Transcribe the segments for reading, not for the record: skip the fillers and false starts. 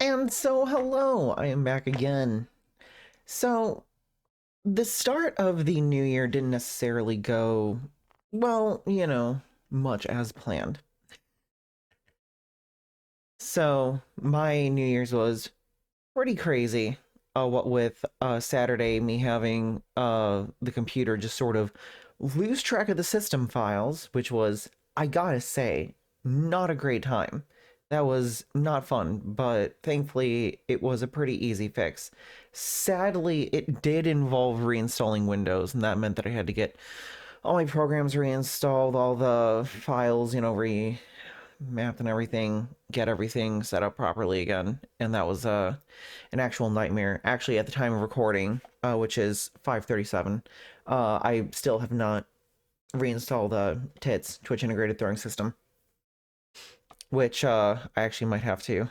And so, hello, I am back again. So, the start of the new year didn't necessarily go, well, much as planned. So, my New Year's was pretty crazy. What with Saturday, me having the computer just sort of lose track of the system files, which was, I gotta say, not a great time. That was not fun, but thankfully it was a pretty easy fix. Sadly, it did involve reinstalling Windows, and that meant that I had to get all my programs reinstalled, all the files, remapped and everything, get everything set up properly again. And that was an actual nightmare. Actually, at the time of recording, which is 5:37, I still have not reinstalled TITS, Twitch Integrated Throwing System, which I actually might have to.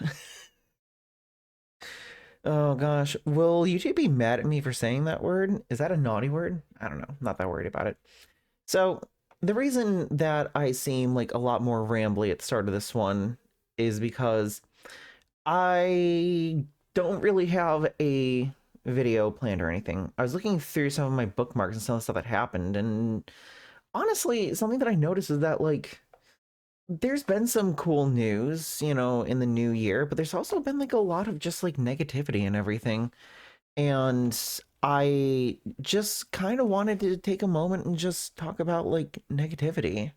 Oh gosh, will YouTube be mad at me for saying that word? Is that a naughty word? I don't know. Not that worried about it. So, the reason that I seem like a lot more rambly at the start of this one is because I don't really have a video planned or anything. I was looking through some of my bookmarks and some of the stuff that happened, and honestly, something that I noticed is that, like, there's been some cool news, in the new year, but there's also been, like, a lot of just, like, negativity and everything. And I just kind of wanted to take a moment and just talk about, like, negativity.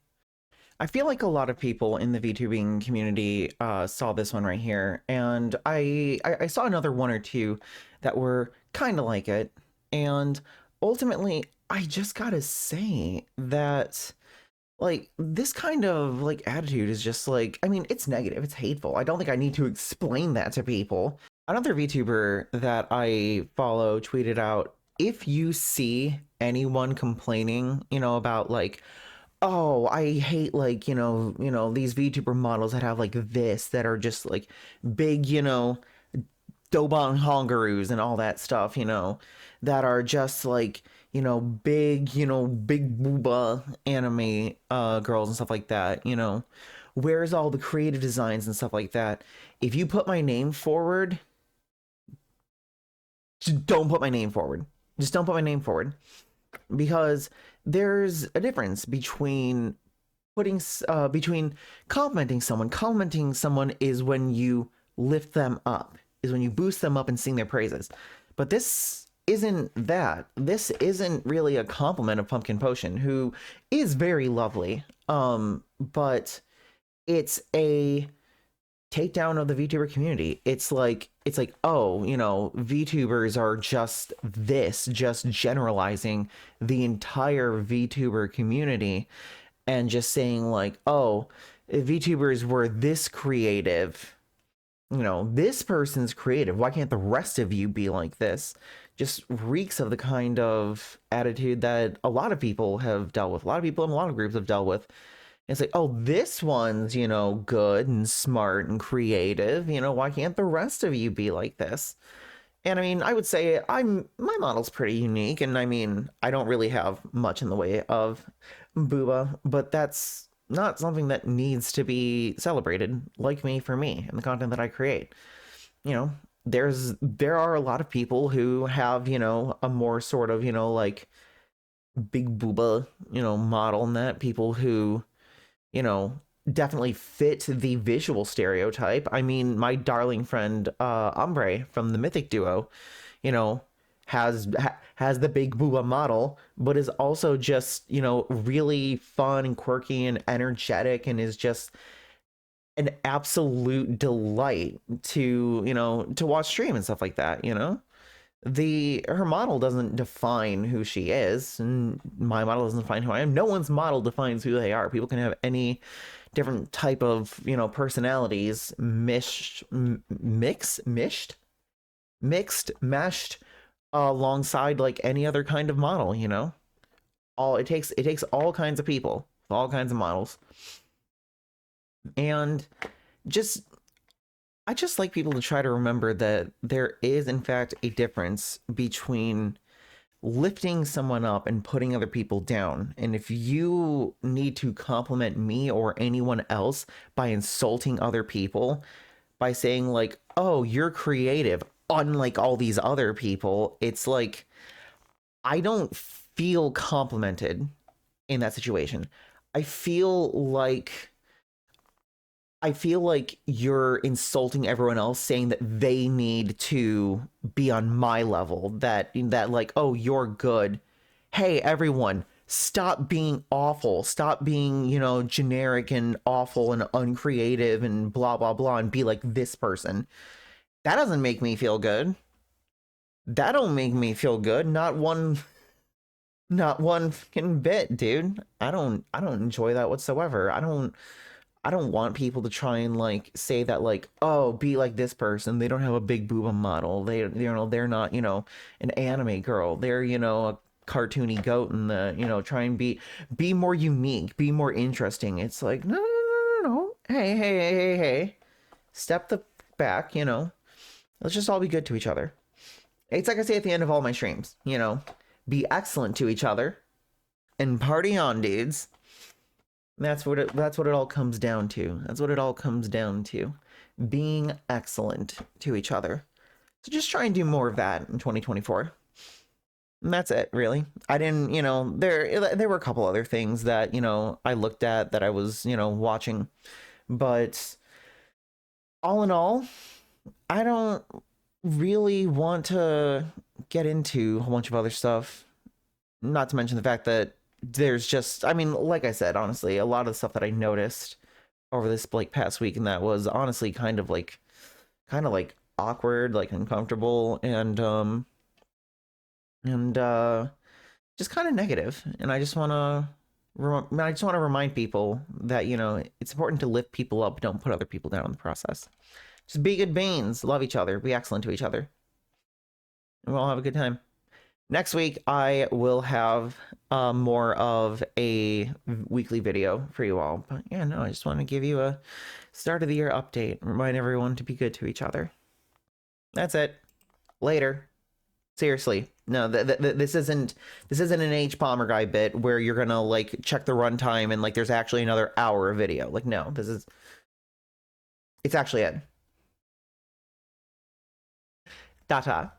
I feel like a lot of people in the VTubing community saw this one right here, and I saw another one or two that were kind of like it, and ultimately, I just gotta say that, like, this kind of, like, attitude is just, like, I mean, it's negative, it's hateful. I don't think I need to explain that to people. Another VTuber that I follow tweeted out, if you see anyone complaining, about, like, oh, I hate, like, these VTuber models that have, like, this, that are just, like, big, Dobon Hongaroos and all that stuff, that are just, like, big, big booba anime girls and stuff like that, where's all the creative designs and stuff like that? If you put my name forward, just don't put my name forward. Just don't put my name forward. Because there's a difference between complimenting someone is when you lift them up, is when you boost them up and sing their praises. But this isn't that. This isn't really a compliment of Pumpkin Potion, who is very lovely. But it's a takedown of the VTuber community. It's like, oh, VTubers are just this, just generalizing the entire VTuber community and just saying, like, oh, if VTubers were this creative, this person's creative, why can't the rest of you be like this? Just reeks of the kind of attitude that a lot of people have dealt with. A lot of people in a lot of groups have dealt with. It's like, oh, this one's, good and smart and creative. Why can't the rest of you be like this? And I mean, I would say my model's pretty unique, and I mean, I don't really have much in the way of booba, but that's not something that needs to be celebrated, like me, for me and the content that I create. You know, there are a lot of people who have, a more sort of, like, big booba, model, and that people who, you know, definitely fit the visual stereotype. I mean, my darling friend Ombre from the Mythic Duo, you know, has the big booba model, but is also just, really fun and quirky and energetic, and is just an absolute delight to, to watch stream and stuff like that, the her model doesn't define who she is, and my model doesn't define who I am. No one's model defines who they are. People can have any different type of, personalities meshed alongside, like, any other kind of model. All it takes all kinds of people, all kinds of models. And just I just like people to try to remember that there is, in fact, a difference between lifting someone up and putting other people down. And if you need to compliment me or anyone else by insulting other people, by saying like, oh, you're creative, unlike all these other people, it's like I don't feel complimented in that situation. I feel like I feel like you're insulting everyone else, saying that they need to be on my level, that like, oh, you're good. Hey, everyone, stop being awful. Stop being, generic and awful and uncreative and blah blah blah and be like this person. That doesn't make me feel good. That don't make me feel good. Not one fucking bit, dude. I don't enjoy that whatsoever. I don't want people to try and like say that like, oh, be like this person. They don't have a big boob model. They're not, an anime girl. They're, a cartoony goat and try and be more unique, be more interesting. It's like, no, no, no, no, no. Hey, hey, hey, hey, hey. Step the back. Let's just all be good to each other. It's like I say at the end of all my streams, be excellent to each other and party on, dudes. That's what it all comes down to. That's what it all comes down to. Being excellent to each other. So just try and do more of that in 2024. And that's it, really. I didn't, there were a couple other things that, I looked at that I was, watching. But all in all, I don't really want to get into a whole bunch of other stuff. Not to mention the fact that there's just, I mean, like I said, honestly, a lot of the stuff that I noticed over this like past week, and that was honestly kind of like awkward, like uncomfortable, and just kind of negative. And I just want to remind people that it's important to lift people up, don't put other people down in the process. Just be good beings, love each other, be excellent to each other, and we'll all have a good time. Next week, I will have more of a weekly video for you all. But yeah, no, I just want to give you a start of the year update. Remind everyone to be good to each other. That's it. Later. Seriously, no, this isn't an H Palmer guy bit where you're gonna like check the runtime and like there's actually another hour of video. Like, no, it's actually it. Ta-ta.